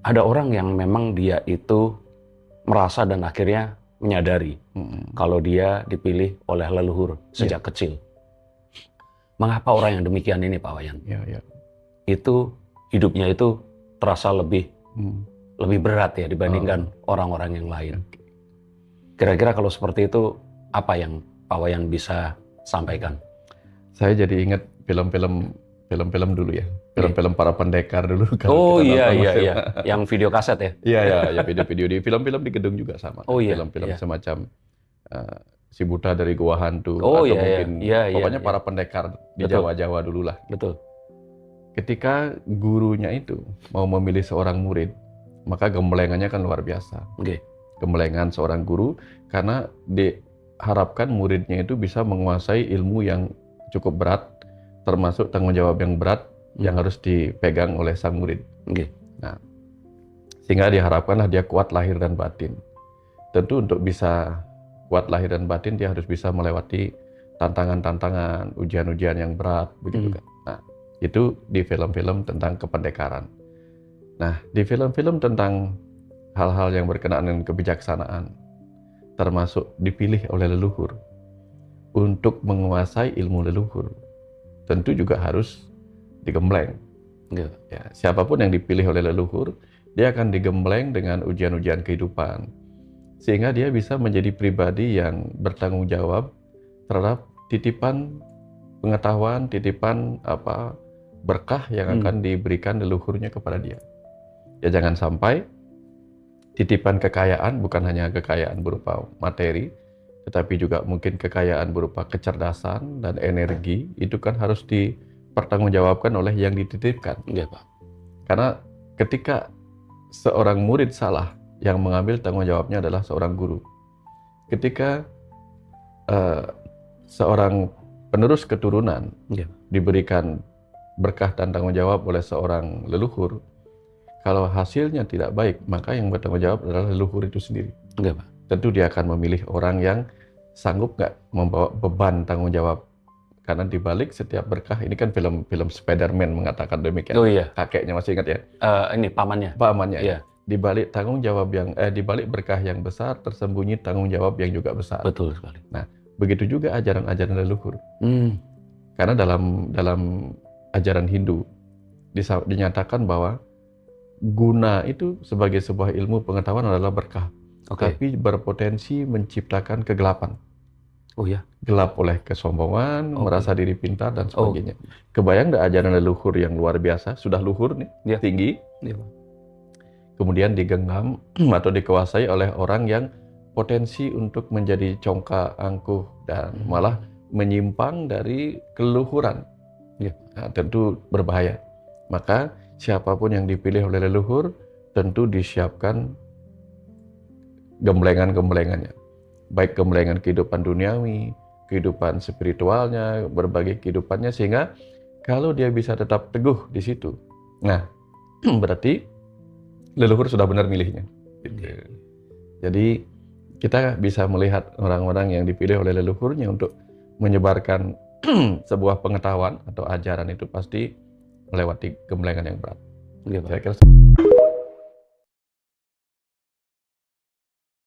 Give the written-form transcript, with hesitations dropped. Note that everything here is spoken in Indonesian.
ada orang yang memang dia itu merasa dan akhirnya menyadari kalau dia dipilih oleh leluhur sejak kecil. Mengapa orang yang demikian ini, Pak Wayan? Itu hidupnya itu terasa lebih berat ya dibandingkan orang-orang yang lain. Kira-kira kalau seperti itu, apa yang Pak Wayan bisa sampaikan? Saya jadi ingat film-film dulu ya. Film-film para pendekar dulu. Oh iya. Yang video kaset ya? Iya, video-video di film-film di gedung juga sama. Oh iya. Film-film semacam Si Buta dari Gua Hantu. Pokoknya para pendekar di Jawa-Jawa dulu lah. Betul. Ketika gurunya itu mau memilih seorang murid, maka gemblengannya kan luar biasa. Gemblengan seorang guru, karena diharapkan muridnya itu bisa menguasai ilmu yang cukup berat, termasuk tanggung jawab yang berat yang harus dipegang oleh sang murid. Nah, sehingga diharapkanlah dia kuat lahir dan batin. Tentu untuk bisa kuat lahir dan batin, dia harus bisa melewati tantangan-tantangan, ujian-ujian yang berat, begitu kan. Nah, itu di film-film tentang kependekaran. Nah, di film-film tentang hal-hal yang berkenaan dengan kebijaksanaan, termasuk dipilih oleh leluhur untuk menguasai ilmu leluhur, tentu juga harus digembleng. Ya, siapapun yang dipilih oleh leluhur, dia akan digembleng dengan ujian-ujian kehidupan, sehingga dia bisa menjadi pribadi yang bertanggung jawab terhadap titipan pengetahuan, titipan berkah yang akan diberikan leluhurnya kepada dia. Ya, jangan sampai titipan kekayaan bukan hanya kekayaan berupa materi, tetapi juga mungkin kekayaan berupa kecerdasan dan energi, itu kan harus dipertanggungjawabkan oleh yang dititipkan. Pak. Karena ketika seorang murid salah, yang mengambil tanggung jawabnya adalah seorang guru. Ketika seorang penerus keturunan diberikan berkah dan tanggung jawab oleh seorang leluhur, kalau hasilnya tidak baik, maka yang bertanggung jawab adalah leluhur itu sendiri. Pak. Tentu dia akan memilih orang yang sanggup nggak membawa beban tanggung jawab. Karena dibalik setiap berkah, ini kan film Spider-Man mengatakan demikian. Oh iya. Kakeknya masih ingat ya? Ini pamannya. Pamannya. Iya. Dibalik tanggung jawab dibalik berkah yang besar, tersembunyi tanggung jawab yang juga besar. Betul sekali. Nah, begitu juga ajaran-ajaran leluhur. Karena dalam ajaran Hindu dinyatakan bahwa guna itu sebagai sebuah ilmu pengetahuan adalah berkah. Tapi berpotensi menciptakan kegelapan. Oh ya. Gelap oleh kesombongan, merasa diri pintar dan sebagainya. Kebayang nggak ajaran leluhur yang luar biasa, sudah luhur nih, tinggi, kemudian digenggam atau dikuasai oleh orang yang potensi untuk menjadi congkak angkuh dan malah menyimpang dari keluhuran. Nah, tentu berbahaya. Maka siapapun yang dipilih oleh leluhur tentu disiapkan gemblengan-gemblengannya, baik gemblengan kehidupan duniawi, kehidupan spiritualnya, berbagai kehidupannya, sehingga kalau dia bisa tetap teguh di situ, nah berarti leluhur sudah benar milihnya. Jadi kita bisa melihat orang-orang yang dipilih oleh leluhurnya untuk menyebarkan sebuah pengetahuan atau ajaran itu pasti melewati gemblengan yang berat. Saya kira